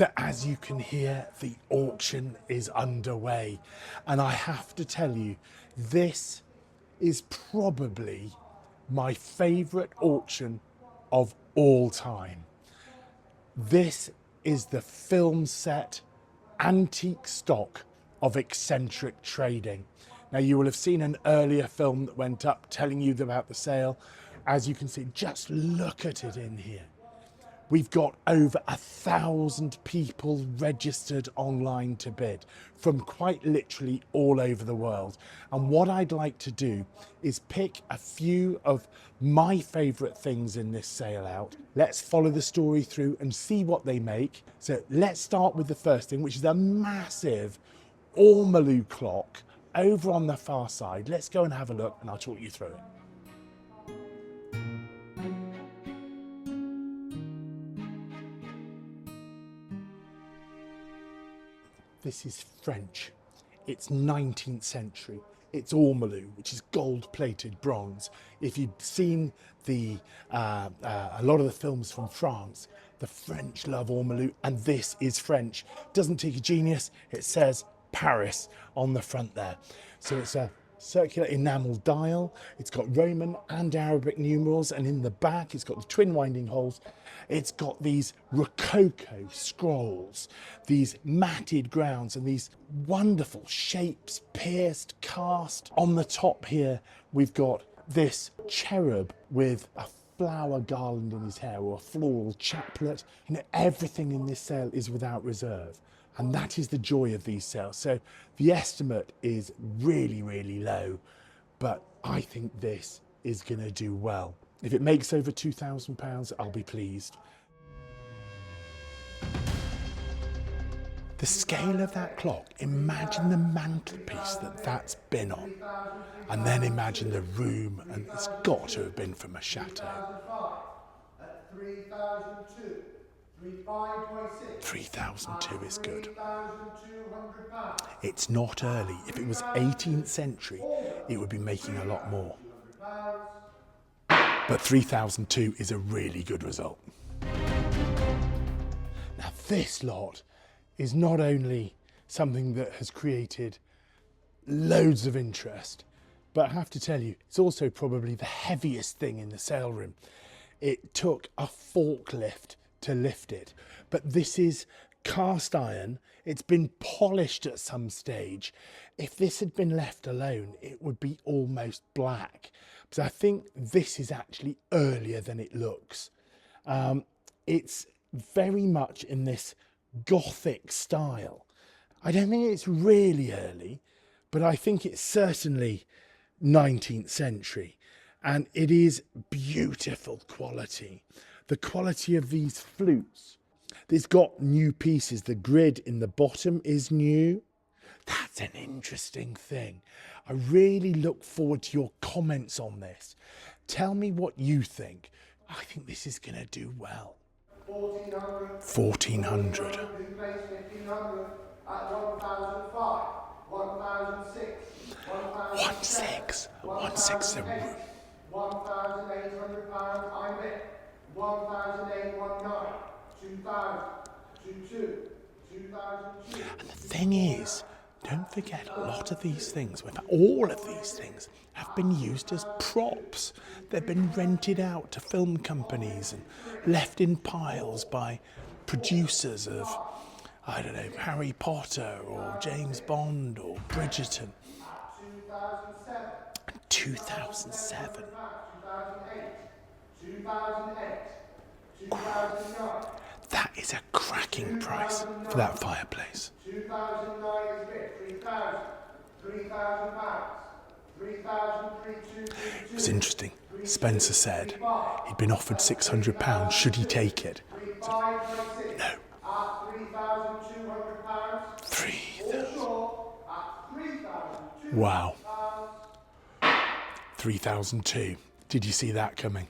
So as you can hear, the auction is underway. And I have to tell you, this is probably my favourite auction of all time. This is the film set antique stock of Eccentric Trading. Now you will have seen an earlier film that went up telling you about the sale. As you can see, just look at it in here. We've got over 1,000 people registered online to bid from quite literally all over the world. And what I'd like to do is pick a few of my favourite things in this sale out. Let's follow the story through and see what they make. So let's start with the first thing, which is a massive ormolu clock over on the far side. Let's go and have a look and I'll talk you through it. This is French. It's 19th century. It's ormolu, which is gold-plated bronze. If you've seen a lot of the films from France, the French love ormolu, and this is French. Doesn't take a genius. It says Paris on the front there. So it's a circular enamel dial. It's got Roman and Arabic numerals, and in the back it's got the twin winding holes. It's got these rococo scrolls, these matted grounds, and these wonderful shapes, pierced, cast. On the top here we've got this cherub with a flower garland in his hair, or a floral chaplet. You know, everything in this sale is without reserve. And that is the joy of these sales. So the estimate is really, really low, but I think this is going to do well. If it makes over £2,000, I'll be pleased. The scale of that clock, imagine the mantelpiece that's been on, and then imagine the room, and it's got to have been from a chateau. 3,002 is good. It's not early. If it was 18th century, it would be making a lot more. But 3,002 is a really good result. Now this lot is not only something that has created loads of interest, but I have to tell you, it's also probably the heaviest thing in the sale room. It took a forklift to lift it, but this is cast iron. It's been polished at some stage. If this had been left alone, it would be almost black. But I think this is actually earlier than it looks. It's very much in this Gothic style. I don't think it's really early, but I think it's certainly 19th century, and it is beautiful quality. The quality of these flutes. It's got new pieces. The grid in the bottom is new. That's an interesting thing. I really look forward to your comments on this. Tell me what you think. I think this is going to do well. 1,400. 1,600. 1,800 pounds, I bet. 1,819, 2,000, 2,200, 2,002. And the thing is, don't forget, a lot of these things, in fact, all of these things, have been used as props. They've been rented out to film companies and left in piles by producers of, I don't know, Harry Potter or James Bond or Bridgerton. 2007. 2008, 2009. That is a cracking price for that fireplace. 2009 is bid, 3,000. 3,000 pounds. 3,322. It's interesting. Spencer said he'd been offered £600. Should he take it? So, no. 3,200 pounds. 3,000. At 3,200. Wow. 3,002. Did you see that coming?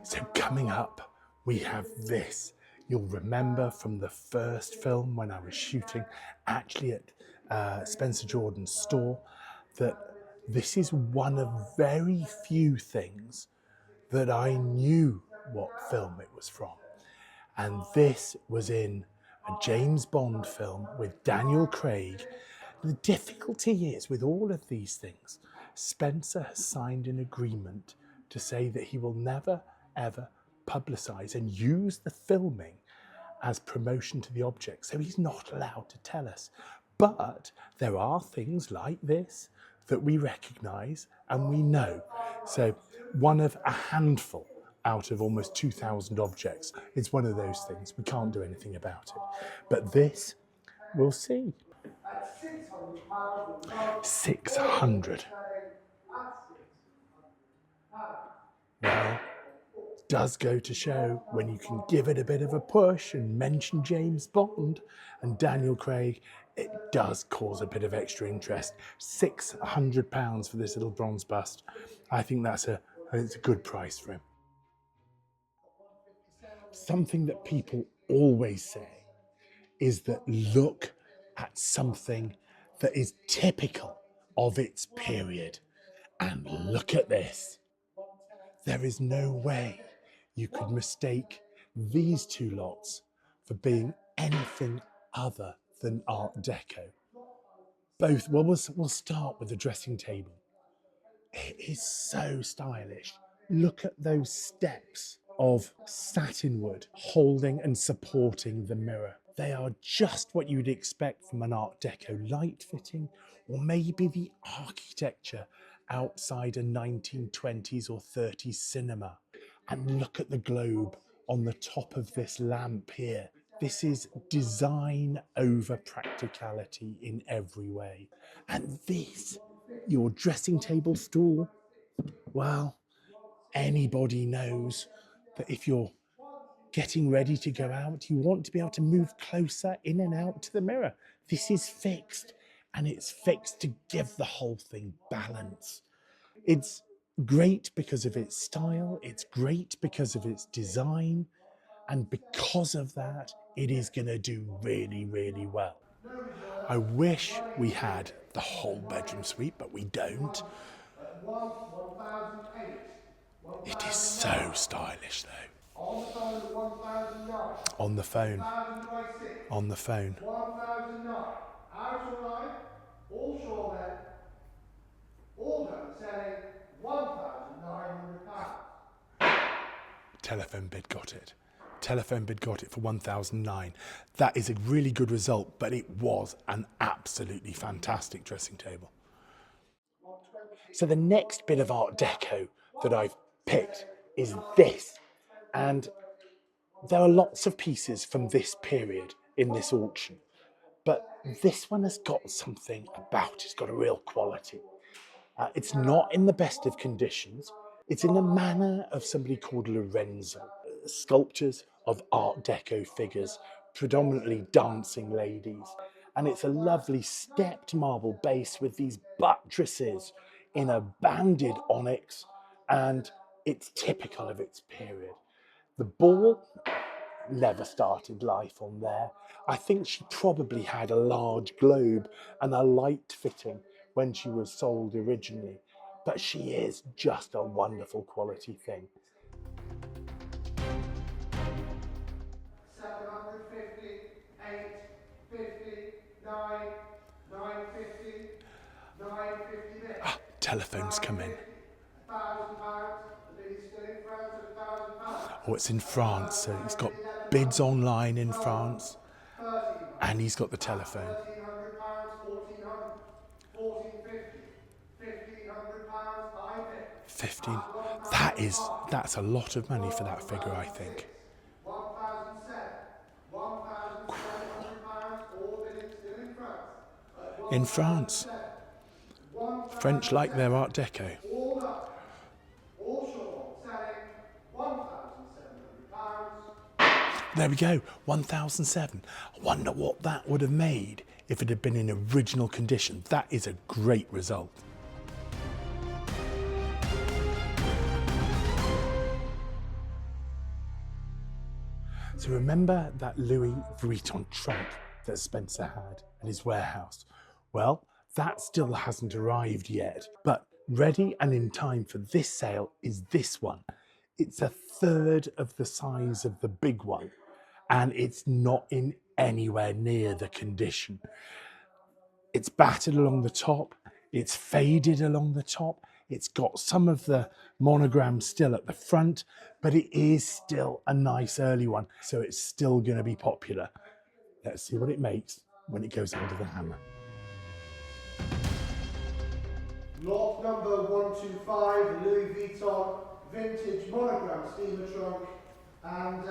So coming up, we have this You'll remember from the first film when I was shooting actually at Spencer Jordan's store that this is one of very few things that I knew what film it was from. And this was in a James Bond film with Daniel Craig. The difficulty is with all of these things, Spencer has signed an agreement to say that he will never, ever publicise and use the filming as promotion to the object. So he's not allowed to tell us. But there are things like this that we recognise and we know. So one of a handful out of almost 2,000 objects. It's one of those things. We can't do anything about it. But this, we'll see. At £600, 600. Well, does go to show when you can give it a bit of a push and mention James Bond and Daniel Craig, it does cause a bit of extra interest. £600 for this little bronze bust. I think it's a good price for him. Something that people always say is that look at something that is typical of its period. And look at this. There is no way you could mistake these two lots for being anything other than Art Deco. Both, well, we'll start with the dressing table. It is so stylish. Look at those steps of satinwood holding and supporting the mirror. They are just what you'd expect from an Art Deco light fitting, or maybe the architecture outside a 1920s or 30s cinema. And look at the globe on the top of this lamp here. This is design over practicality in every way. And this, your dressing table stool, well, anybody knows that if you're getting ready to go out, you want to be able to move closer in and out to the mirror. This is fixed, and it's fixed to give the whole thing balance. It's great because of its style, it's great because of its design, and because of that, it is going to do really, really well. I wish we had the whole bedroom suite, but we don't. It is so stylish, though. On the phone at 1009. On the phone. 1000 On the phone. 1009. Out or right? All sure then. All done. Selling £1,900. Telephone bid got it. Telephone bid got it for 1,009. That is a really good result, but it was an absolutely fantastic dressing table. So the next bit of Art Deco that I've picked is this. And there are lots of pieces from this period in this auction, but this one has got something about it. It's got a real quality. It's not in the best of conditions. It's in the manner of somebody called Lorenzo. Sculptures of Art Deco figures, predominantly dancing ladies. And it's a lovely stepped marble base with these buttresses in a banded onyx, and it's typical of its period. The ball never started life on there. I think she probably had a large globe and a light fitting when she was sold originally, but she is just a wonderful quality thing. 750, 850, 9, 950, 950 there. Telephones come in. £1,000. The bid is still in France at £1,000. Oh, it's in France, so he's got bids online in France, and he's got the telephone. £1,300, 1,400, 1,450, £1,500, I bid. 15. That's a lot of money for that figure, I think. 1,007, £1,700, all bidding still in France. In France. French like their Art Deco. All up, all short, selling £1,700. There we go, 1,007. I wonder what that would have made if it had been in original condition. That is a great result. So remember that Louis Vuitton trunk that Spencer had in his warehouse? Well, that still hasn't arrived yet, but ready and in time for this sale is this one. It's a third of the size of the big one, and it's not in anywhere near the condition. It's battered along the top, it's faded along the top, it's got some of the monogram still at the front, but it is still a nice early one, so it's still going to be popular. Let's see what it makes when it goes under the hammer. Lot number 125, Louis Vuitton vintage monogram steamer trunk, and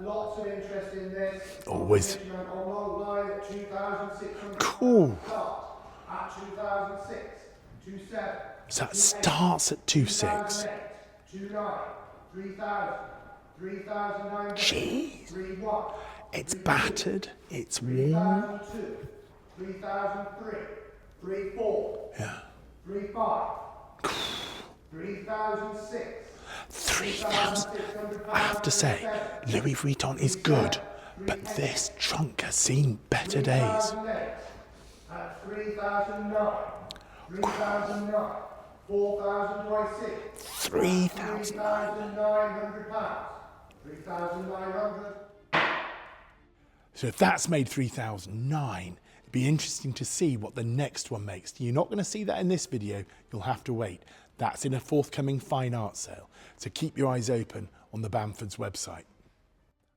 lots of interest in this. Always. Online at 2,600. Cool. At 2006, 27. So that starts at 2.6. 29, 3,000, 3,900. Jeez. 3,1. It's battered, it's warm. 3,002, 3,003, 3,4. Yeah. 3,5. 3,006. 3,000. I have to say, Louis Vuitton is good, but this trunk has seen better days. 3,009. 3,009. 4,006. 3,900 pounds. 3,900. So if that's made 3,009, it'd be interesting to see what the next one makes. You're not going to see that in this video. You'll have to wait. That's in a forthcoming fine art sale. So keep your eyes open on the Bamfords website.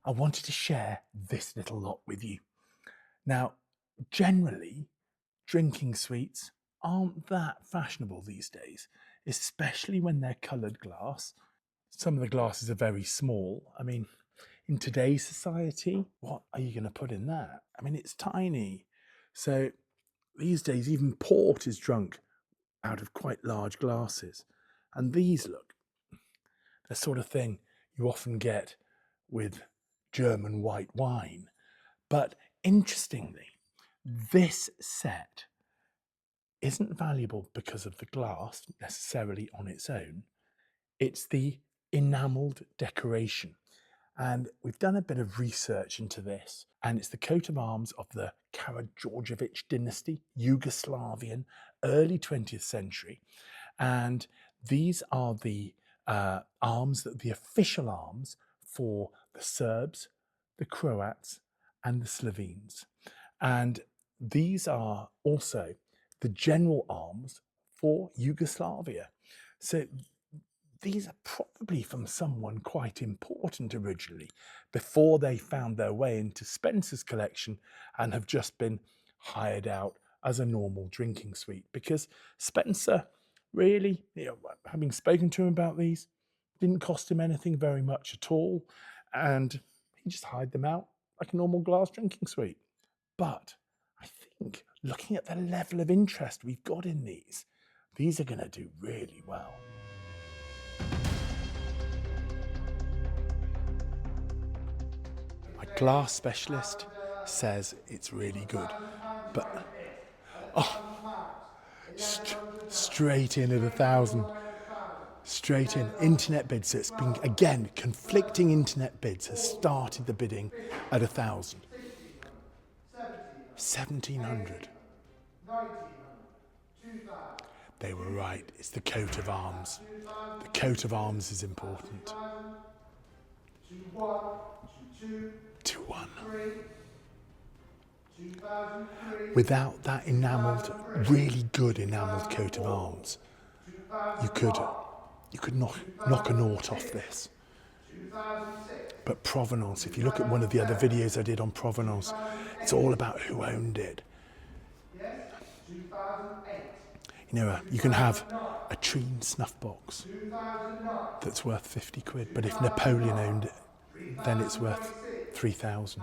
I wanted to share this little lot with you. Now, generally, drinking sweets aren't that fashionable these days, especially when they're coloured glass. Some of the glasses are very small. I mean, in today's society, what are you going to put in that? I mean, it's tiny. So these days, even port is drunk out of quite large glasses. And these look the sort of thing you often get with German white wine. But interestingly, this set isn't valuable because of the glass necessarily on its own. It's the enamelled decoration. And we've done a bit of research into this, and it's the coat of arms of the Karađorđević dynasty, Yugoslavian, early 20th century. And these are the arms, the official arms for the Serbs, the Croats, and the Slovenes. And these are also the general arms for Yugoslavia. So these are probably from someone quite important originally, before they found their way into Spencer's collection and have just been hired out as a normal drinking suite. Because Spencer really, having spoken to him about these, didn't cost him anything very much at all, and he just hired them out like a normal glass drinking suite. But I think looking at the level of interest we've got in these are going to do really well. My glass specialist says it's really good, but straight in at 1,000. Straight in, internet bids. So it's been, again, conflicting internet bids has started the bidding at 1,000. 1,700. They were right, it's the coat of arms. The coat of arms is important. 2-1. Without that enamelled, really good enamelled coat of arms, you could knock a nought off this. But Provenance, if you look at one of the other videos I did on Provenance, it's all about who owned it. You can have a Trine snuff box that's worth 50 quid, but if Napoleon owned it, then it's worth 3,000,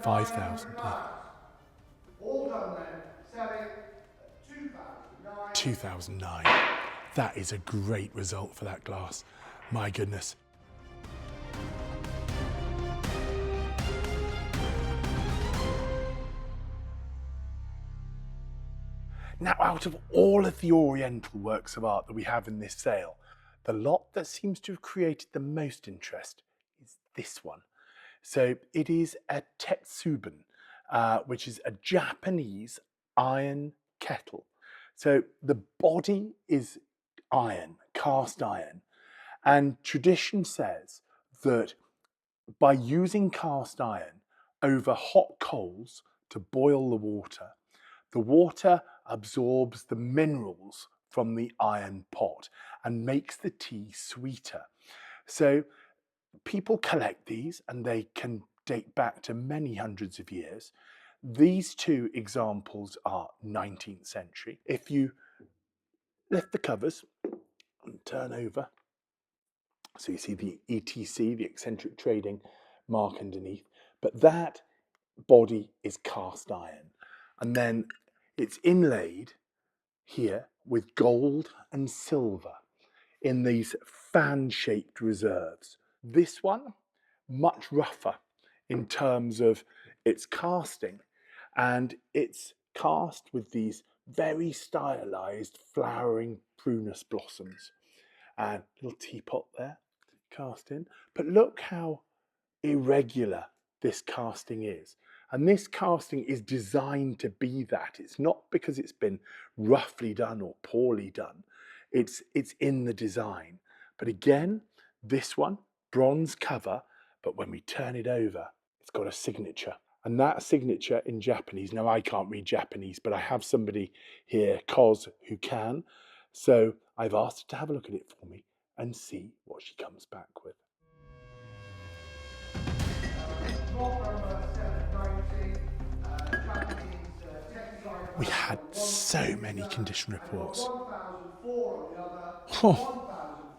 5,000. Yeah. All done then, selling 2009. That is a great result for that glass. My goodness. Now, out of all of the Oriental works of art that we have in this sale, the lot that seems to have created the most interest is this one. So it is a tetsuban, which is a Japanese iron kettle. So the body is iron, cast iron, and tradition says that by using cast iron over hot coals to boil the water absorbs the minerals from the iron pot and makes the tea sweeter. So people collect these and they can date back to many hundreds of years. These two examples are 19th century. If you lift the covers and turn over, so you see the ETC, the Eccentric Trading mark underneath, but that body is cast iron. And then it's inlaid here with gold and silver in these fan-shaped reserves. This one, much rougher in terms of its casting, and it's cast with these very stylized flowering prunus blossoms. And little teapot there, cast in. But look how irregular this casting is. And this casting is designed to be that. It's not because it's been roughly done or poorly done. It's in the design. But again, this one, bronze cover, but when we turn it over, it's got a signature. And that signature in Japanese, now I can't read Japanese, but I have somebody here, Koz, who can. So I've asked her to have a look at it for me and see what she comes back with. We had so many condition reports. 1004 on the other, Oh.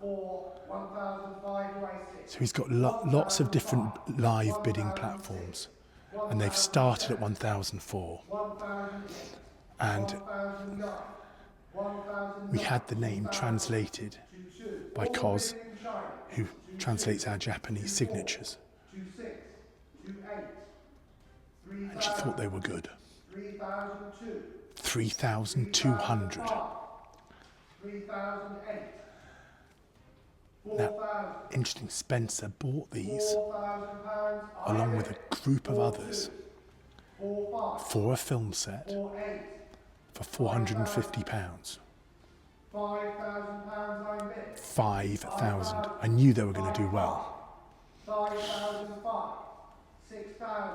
1004, 1005, do I see? So he's got lots of different live bidding platforms, and they've started at 1004. 1008, And 1009, 1009, we had the name translated by Koz, who translates our Japanese signatures. 26, 28, And she thought they were good. 3002, 3,200. 3008, Now, interesting, Spencer bought these £4,000, along with a group of others 45, for a film set 48, for £450. £5,000 I'm bid. 5,000. I knew they were going to do well. 5,005, 6,000,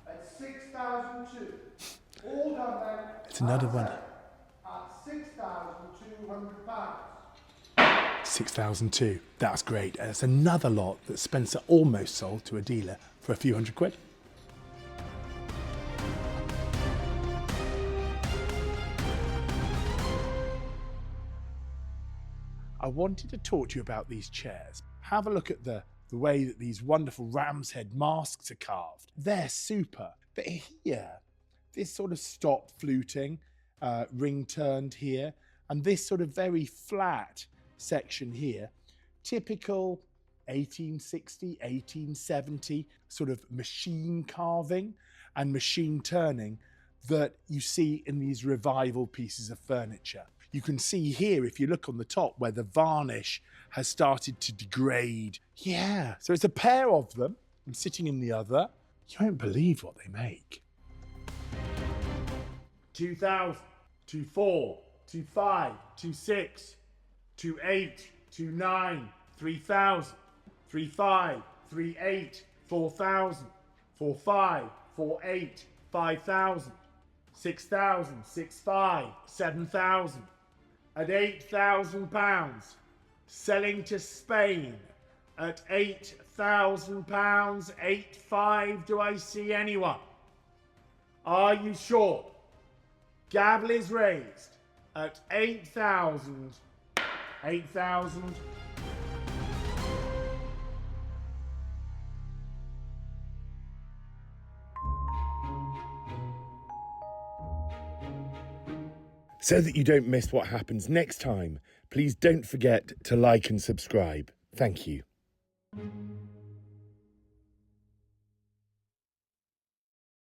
at 6,002. All done then. It's another one. At £6,200. 6,002. That's great. And it's another lot that Spencer almost sold to a dealer for a few £100. I wanted to talk to you about these chairs. Have a look at the way that these wonderful ram's head masks are carved. They're super. But here, this sort of stop fluting, ring turned here, and this sort of very flat section here, typical 1860, 1870 sort of machine carving and machine turning that you see in these revival pieces of furniture. You can see here, if you look on the top, where the varnish has started to degrade. Yeah, so it's a pair of them. I'm sitting in the other. You won't believe what they make. 2000, 24, 25, 26, 28, 29, 3000, 35, 38, 4000, 45, 48, 5000, 6000, 65, 7000, at £8,000, selling to Spain at £8,000, 85. Do I see anyone? Are you sure? Gavel is raised at 8,000. 8,000. So that you don't miss what happens next time, please don't forget to like and subscribe. Thank you.